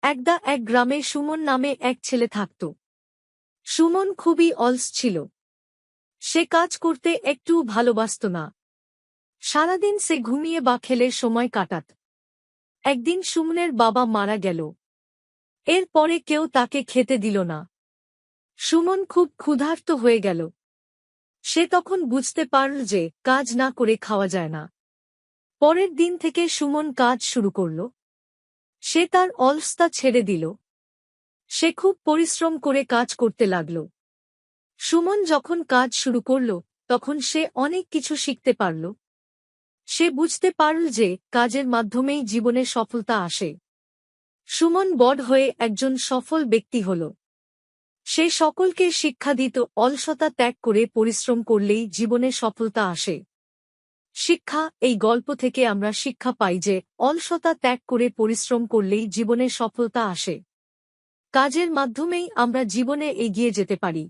একদা এক গ্রামে সুমন নামে এক ছেলে থাকত। সুমন খুবই অলস ছিল। সে কাজ করতে একটুও ভালোবাসত না। সারাদিন সে ঘুমিয়ে বা খেলে সময় কাটাত। একদিন সুমনের বাবা মারা গেল। এর পরে কেউ তাকে খেতে দিল না। সুমন খুব ক্ষুধার্ত হয়ে গেল। সে তখন বুঝতে পারল যে কাজ না করে খাওয়া যায় না। পরের দিন থেকে সুমন কাজ শুরু করল। সে তার অলসতা ছেড়ে দিল। সে খুব পরিশ্রম করে কাজ করতে লাগল। সুমন যখন কাজ শুরু করল, তখন সে অনেক কিছু শিখতে পারল। সে বুঝতে পারল যে কাজের মাধ্যমেই জীবনে সফলতা আসে। সুমন বড় হয়ে একজন সফল ব্যক্তি হল। সে সকলকে শিক্ষা দিত অলসতা ত্যাগ করে পরিশ্রম করলেই জীবনে সফলতা আসে। শিক্ষা, এই গল্প থেকে আমরা শিক্ষা পাই যে অলসতা ত্যাগ করে পরিশ্রম করলেই জীবনে সফলতা আসে। কাজের মাধ্যমেই আমরা জীবনে এগিয়ে যেতে পারি।